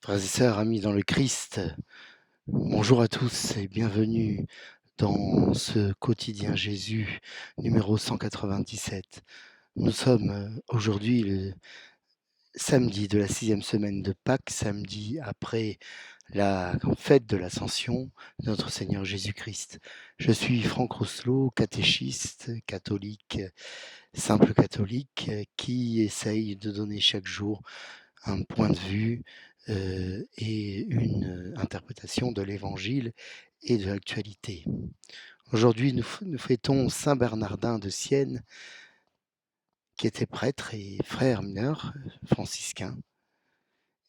Frères et sœurs, amis dans le Christ, bonjour à tous et bienvenue dans ce quotidien Jésus numéro 197. Nous sommes aujourd'hui le samedi de la 6e semaine de Pâques, samedi après la fête de l'Ascension de notre Seigneur Jésus-Christ. Je suis Franck Rousselot, catéchiste, catholique, simple catholique, qui essaye de donner chaque jour un point de vue et une interprétation de l'Évangile et de l'actualité. Aujourd'hui, nous fêtons Saint Bernardin de Sienne, qui était prêtre et frère mineur franciscain,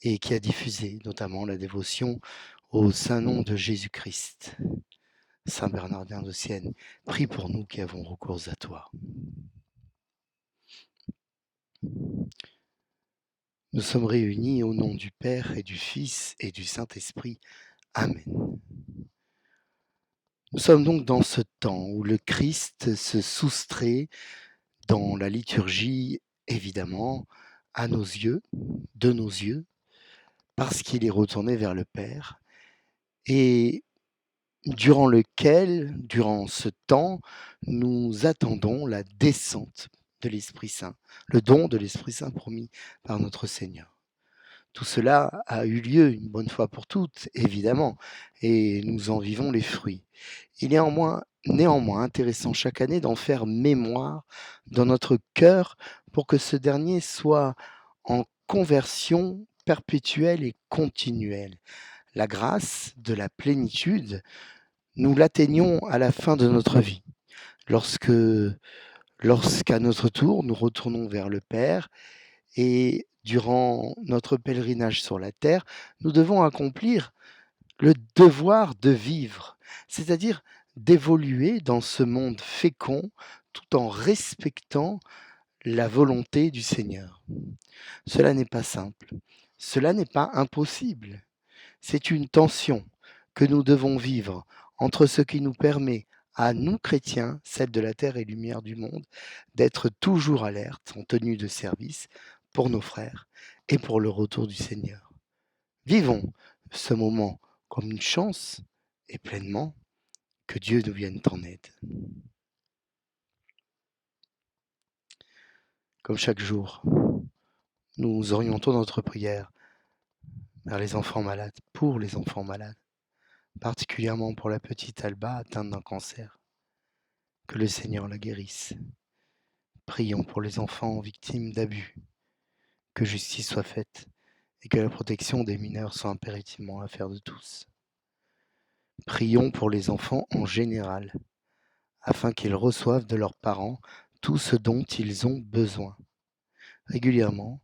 et qui a diffusé notamment la dévotion au Saint Nom de Jésus-Christ. Saint Bernardin de Sienne, prie pour nous qui avons recours à toi. Nous sommes réunis au nom du Père et du Fils et du Saint-Esprit. Amen. Nous sommes donc dans ce temps où le Christ se soustrait dans la liturgie, évidemment, à nos yeux, de nos yeux, parce qu'il est retourné vers le Père, et durant ce temps, nous attendons la descente de l'Esprit Saint, le don de l'Esprit Saint promis par notre Seigneur. Tout cela a eu lieu une bonne fois pour toutes, évidemment, et nous en vivons les fruits. Il est néanmoins intéressant chaque année d'en faire mémoire dans notre cœur pour que ce dernier soit en conversion perpétuelle et continuelle. La grâce de la plénitude, nous l'atteignons à la fin de notre vie, lorsqu'à notre tour, nous retournons vers le Père et durant notre pèlerinage sur la terre, nous devons accomplir le devoir de vivre, c'est-à-dire d'évoluer dans ce monde fécond tout en respectant la volonté du Seigneur. Cela n'est pas simple, cela n'est pas impossible. C'est une tension que nous devons vivre entre ce qui nous permet à nous chrétiens, celles de la terre et lumière du monde, d'être toujours alertes en tenue de service pour nos frères et pour le retour du Seigneur. Vivons ce moment comme une chance et pleinement que Dieu nous vienne en aide. Comme chaque jour, nous orientons notre prière vers les enfants malades, pour les enfants malades, particulièrement pour la petite Alba atteinte d'un cancer. Que le Seigneur la guérisse. Prions pour les enfants victimes d'abus, que justice soit faite et que la protection des mineurs soit impérativement l'affaire de tous. Prions pour les enfants en général, afin qu'ils reçoivent de leurs parents tout ce dont ils ont besoin. Régulièrement,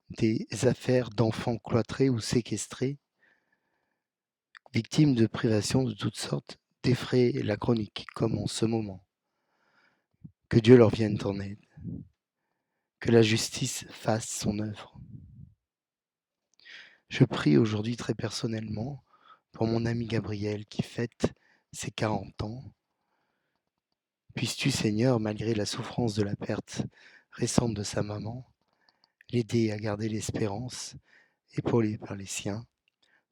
des affaires d'enfants cloîtrés ou séquestrés, victimes de privations de toutes sortes, défraient la chronique, comme en ce moment. Que Dieu leur vienne en aide, que la justice fasse son œuvre. Je prie aujourd'hui très personnellement pour mon ami Gabriel qui fête ses 40 ans. Puisses-tu, Seigneur, malgré la souffrance de la perte récente de sa maman, l'aider à garder l'espérance, épaulé par les siens,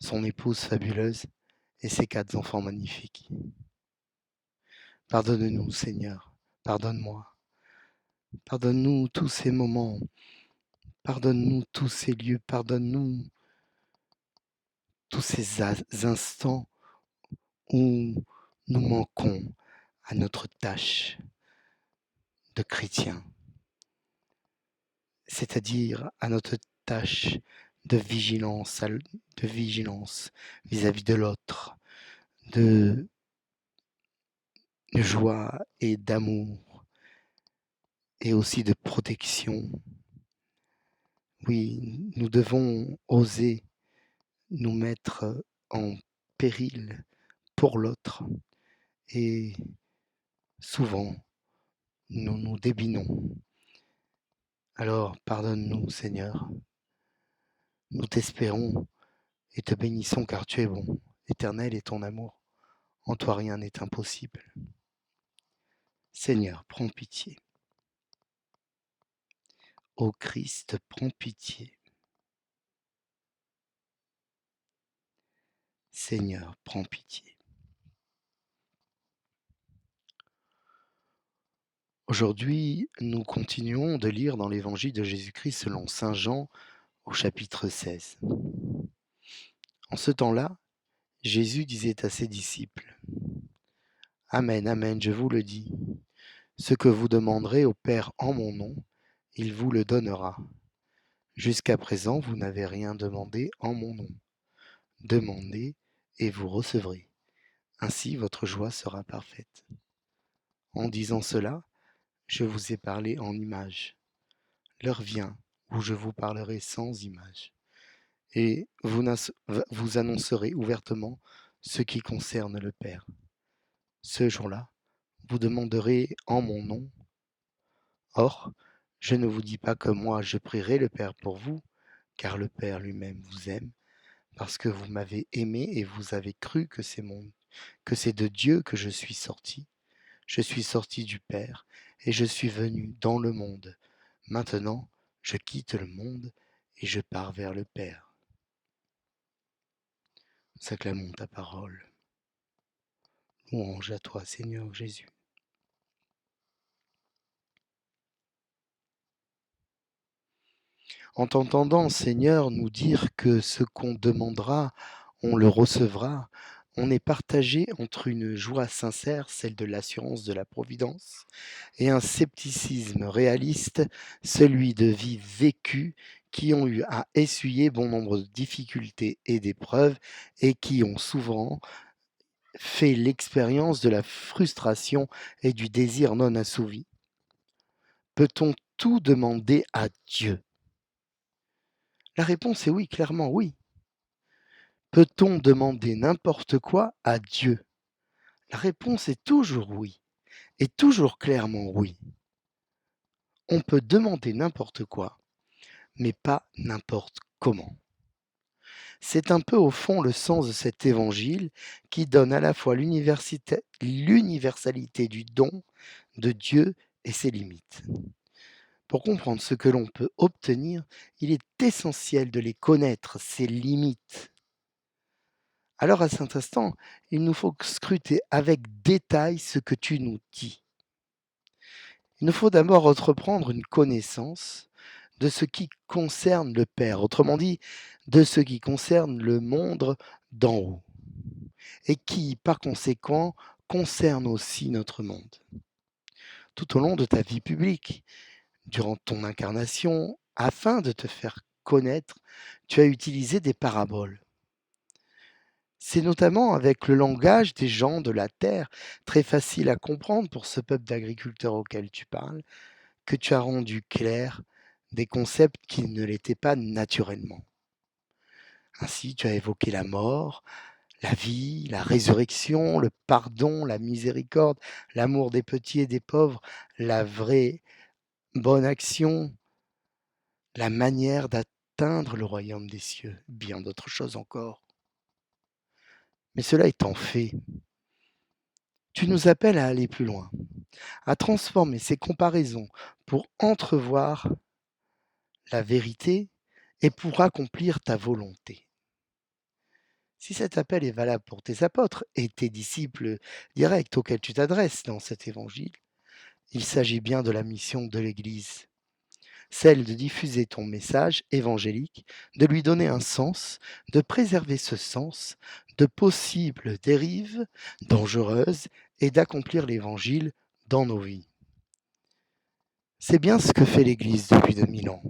son épouse fabuleuse et ses 4 enfants magnifiques. Pardonne-nous, Seigneur, pardonne-moi. Pardonne-nous tous ces moments, pardonne-nous tous ces lieux, pardonne-nous tous ces instants où nous manquons à notre tâche de chrétien, c'est-à-dire à notre tâche de vigilance, vis-à-vis de l'autre, de joie et d'amour, et aussi de protection. Oui, nous devons oser nous mettre en péril pour l'autre, et souvent, nous nous débinons. Alors, pardonne-nous, Seigneur. Nous t'espérons et te bénissons car tu es bon. Éternel est ton amour. En toi rien n'est impossible. Seigneur, prends pitié. Ô Christ, prends pitié. Seigneur, prends pitié. Aujourd'hui, nous continuons de lire dans l'Évangile de Jésus-Christ selon saint Jean au chapitre 16. En ce temps-là, Jésus disait à ses disciples: Amen, amen, je vous le dis, ce que vous demanderez au Père en mon nom, il vous le donnera. Jusqu'à présent, vous n'avez rien demandé en mon nom. Demandez et vous recevrez. Ainsi, votre joie sera parfaite. En disant cela, je vous ai parlé en images. L'heure vient où je vous parlerai sans image, et vous annoncerez ouvertement ce qui concerne le Père. Ce jour-là, vous demanderez en mon nom. Or, je ne vous dis pas que moi je prierai le Père pour vous, car le Père lui-même vous aime, parce que vous m'avez aimé et vous avez cru que c'est de Dieu que je suis sorti. Je suis sorti du Père, et je suis venu dans le monde. Maintenant, je quitte le monde et je pars vers le Père. Nous acclamons ta parole. Louange à toi, Seigneur Jésus. En t'entendant, Seigneur, nous dire que ce qu'on demandera, on le recevra, on est partagé entre une joie sincère, celle de l'assurance de la providence, et un scepticisme réaliste, celui de vies vécues qui ont eu à essuyer bon nombre de difficultés et d'épreuves et qui ont souvent fait l'expérience de la frustration et du désir non assouvi. Peut-on tout demander à Dieu? La réponse est oui, clairement oui. Peut-on demander n'importe quoi à Dieu? La réponse est toujours oui, et toujours clairement oui. On peut demander n'importe quoi, mais pas n'importe comment. C'est un peu au fond le sens de cet évangile qui donne à la fois l'universalité du don de Dieu et ses limites. Pour comprendre ce que l'on peut obtenir, il est essentiel de les connaître, ses limites. Alors à cet instant, il nous faut scruter avec détail ce que tu nous dis. Il nous faut d'abord entreprendre une connaissance de ce qui concerne le Père, autrement dit, de ce qui concerne le monde d'en haut, et qui, par conséquent, concerne aussi notre monde. Tout au long de ta vie publique, durant ton incarnation, afin de te faire connaître, tu as utilisé des paraboles. C'est notamment avec le langage des gens de la terre, très facile à comprendre pour ce peuple d'agriculteurs auquel tu parles, que tu as rendu clair des concepts qui ne l'étaient pas naturellement. Ainsi, tu as évoqué la mort, la vie, la résurrection, le pardon, la miséricorde, l'amour des petits et des pauvres, la vraie bonne action, la manière d'atteindre le royaume des cieux, bien d'autres choses encore. Mais cela étant fait, tu nous appelles à aller plus loin, à transformer ces comparaisons pour entrevoir la vérité et pour accomplir ta volonté. Si cet appel est valable pour tes apôtres et tes disciples directs auxquels tu t'adresses dans cet évangile, il s'agit bien de la mission de l'Église, celle de diffuser ton message évangélique, de lui donner un sens, de préserver ce sens de possibles dérives dangereuses et d'accomplir l'Évangile dans nos vies. C'est bien ce que fait l'Église depuis 2000 ans.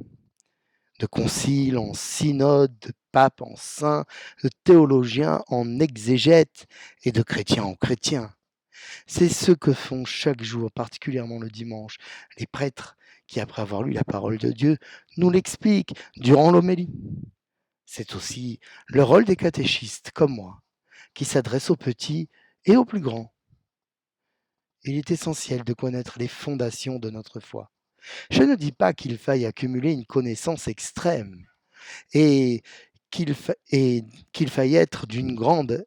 De concile en synode, de pape en saint, de théologien en exégète et de chrétien en chrétien. C'est ce que font chaque jour, particulièrement le dimanche, les prêtres qui, après avoir lu la parole de Dieu, nous l'expliquent durant l'homélie. C'est aussi le rôle des catéchistes, comme moi, qui s'adressent aux petits et aux plus grands. Il est essentiel de connaître les fondations de notre foi. Je ne dis pas qu'il faille accumuler une connaissance extrême et qu'il faille être d'une grande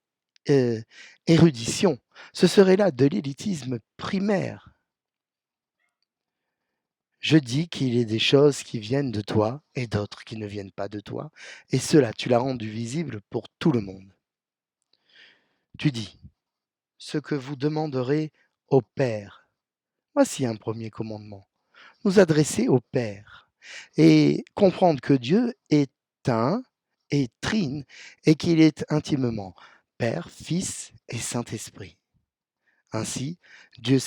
érudition. Ce serait là de l'élitisme primaire. Je dis qu'il y a des choses qui viennent de toi et d'autres qui ne viennent pas de toi, et cela, tu l'as rendu visible pour tout le monde. Tu dis, ce que vous demanderez au Père. Voici un premier commandement. Nous adresser au Père et comprendre que Dieu est un et trine et qu'il est intimement Père, Fils et Saint-Esprit. Ainsi, Dieu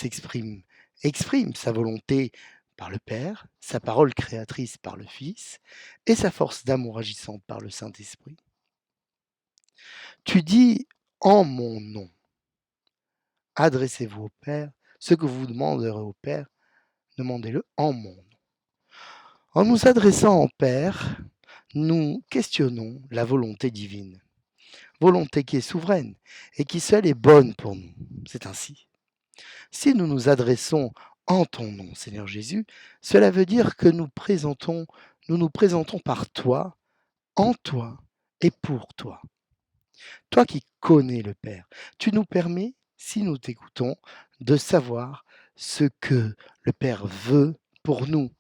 exprime sa volonté par le Père, sa parole créatrice par le Fils et sa force d'amour agissante par le Saint-Esprit. Tu dis en mon nom, adressez-vous au Père, ce que vous demanderez au Père, demandez-le en mon nom. En nous adressant au Père, nous questionnons la volonté divine, volonté qui est souveraine et qui seule est bonne pour nous. C'est ainsi. Si nous nous adressons en ton nom, Seigneur Jésus, cela veut dire que nous présentons par toi, en toi et pour toi. Toi qui connais le Père, tu nous permets, si nous t'écoutons, de savoir ce que le Père veut pour nous.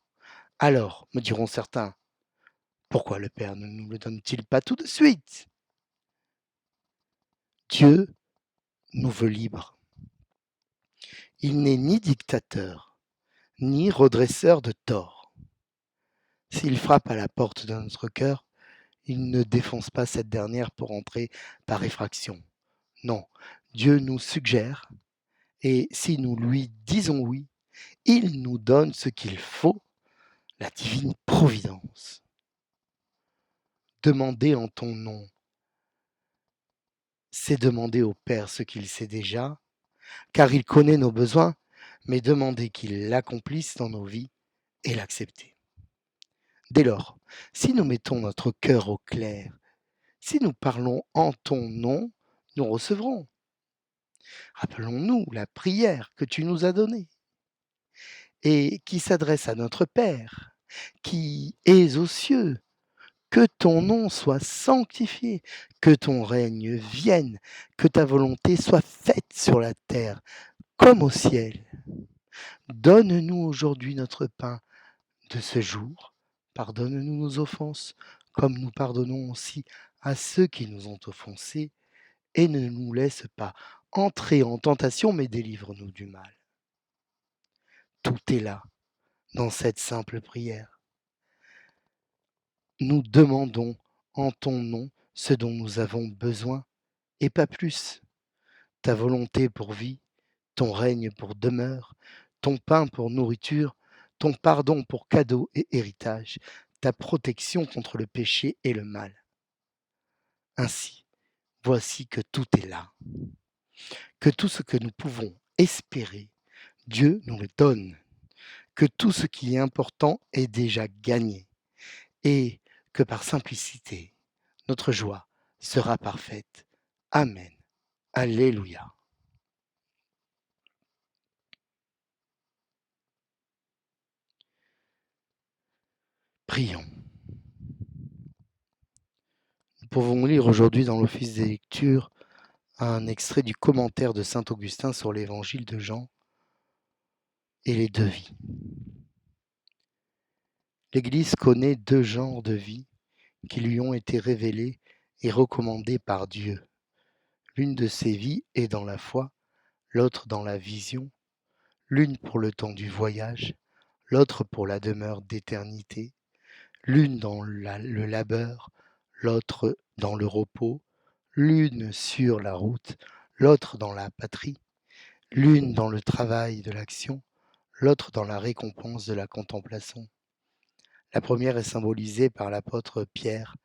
Alors, me diront certains, pourquoi le Père ne nous le donne-t-il pas tout de suite? Dieu nous veut libres. Il n'est ni dictateur, ni redresseur de tort. S'il frappe à la porte de notre cœur, il ne défonce pas cette dernière pour entrer par effraction. Non, Dieu nous suggère, et si nous lui disons oui, il nous donne ce qu'il faut, la divine providence. Demander en ton nom, c'est demander au Père ce qu'il sait déjà, car il connaît nos besoins, mais demander qu'il l'accomplisse dans nos vies et l'accepter. Dès lors, si nous mettons notre cœur au clair, si nous parlons en ton nom, nous recevrons. Rappelons-nous la prière que tu nous as donnée et qui s'adresse à notre Père, qui es aux cieux. Que ton nom soit sanctifié, que ton règne vienne, que ta volonté soit faite sur la terre comme au ciel. Donne-nous aujourd'hui notre pain de ce jour. Pardonne-nous nos offenses, comme nous pardonnons aussi à ceux qui nous ont offensés, et ne nous laisse pas entrer en tentation, mais délivre-nous du mal. Tout est là, dans cette simple prière. Nous demandons en ton nom ce dont nous avons besoin, et pas plus. Ta volonté pour vie, ton règne pour demeure, ton pain pour nourriture, ton pardon pour cadeau et héritage, ta protection contre le péché et le mal. Ainsi, voici que tout est là, que tout ce que nous pouvons espérer, Dieu nous le donne, que tout ce qui est important est déjà gagné, et que par simplicité, notre joie sera parfaite. Amen. Alléluia. Prions. Nous pouvons lire aujourd'hui dans l'office des lectures un extrait du commentaire de saint Augustin sur l'évangile de Jean et les deux vies. L'Église connaît deux genres de vie qui lui ont été révélés et recommandés par Dieu. L'une de ces vies est dans la foi, l'autre dans la vision, l'une pour le temps du voyage, l'autre pour la demeure d'éternité, l'une dans le labeur, l'autre dans le repos, l'une sur la route, l'autre dans la patrie, l'une dans le travail de l'action, l'autre dans la récompense de la contemplation. La première est symbolisée par l'apôtre Pierre,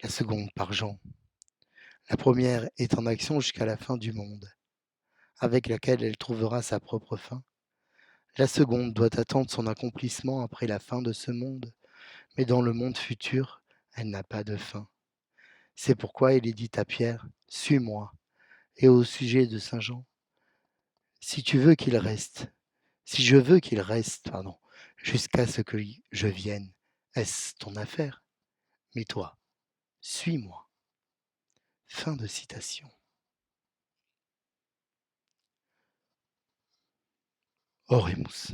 la seconde par Jean. La première est en action jusqu'à la fin du monde, avec laquelle elle trouvera sa propre fin. La seconde doit attendre son accomplissement après la fin de ce monde, mais dans le monde futur, elle n'a pas de fin. C'est pourquoi il est dit à Pierre, « Suis-moi ». Et au sujet de Saint Jean, « Si tu veux qu'il reste, si je veux qu'il reste, jusqu'à ce que je vienne, est-ce ton affaire? Mais toi, suis-moi. » Fin de citation. Oremus.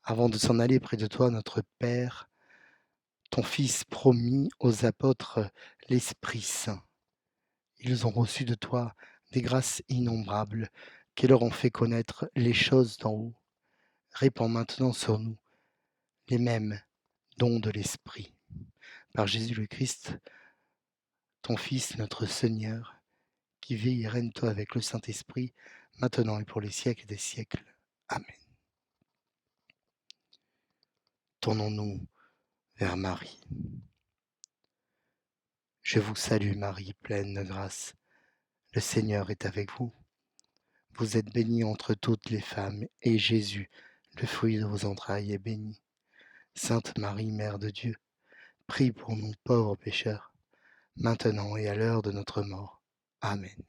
Avant de s'en aller près de toi, notre Père, ton Fils promis aux apôtres l'Esprit Saint. Ils ont reçu de toi des grâces innombrables qui leur ont fait connaître les choses d'en haut. Répands maintenant sur nous les mêmes dons de l'Esprit. Par Jésus le Christ, ton Fils, notre Seigneur, qui vit et règne toi avec le Saint-Esprit, maintenant et pour les siècles des siècles. Amen. Tournons-nous vers Marie. Je vous salue Marie, pleine de grâce. Le Seigneur est avec vous. Vous êtes bénie entre toutes les femmes, et Jésus, le fruit de vos entrailles, est béni. Sainte Marie, Mère de Dieu, prie pour nous pauvres pécheurs, maintenant et à l'heure de notre mort. Amen.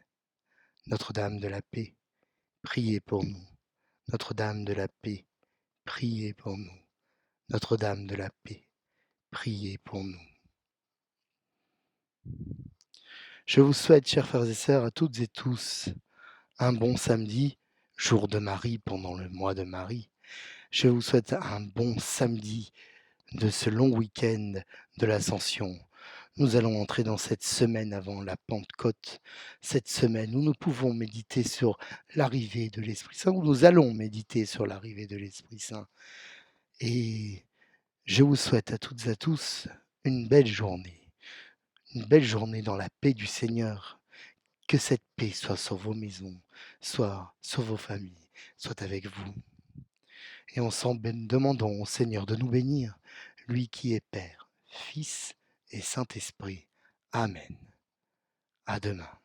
Notre-Dame de la paix, priez pour nous. Notre-Dame de la paix, priez pour nous. Notre-Dame de la paix, priez pour nous. Je vous souhaite, chers frères et sœurs, à toutes et tous, un bon samedi, jour de Marie pendant le mois de Marie. Je vous souhaite un bon samedi de ce long week-end de l'Ascension. Nous allons entrer dans cette semaine avant la Pentecôte, cette semaine où nous pouvons méditer sur l'arrivée de l'Esprit Saint, où nous allons méditer sur l'arrivée de l'Esprit Saint. Et je vous souhaite à toutes et à tous une belle journée dans la paix du Seigneur. Que cette paix soit sur vos maisons, soit sur vos familles, soit avec vous. Et ensemble, demandons au Seigneur de nous bénir, lui qui est Père, Fils et Saint-Esprit. Amen. À demain.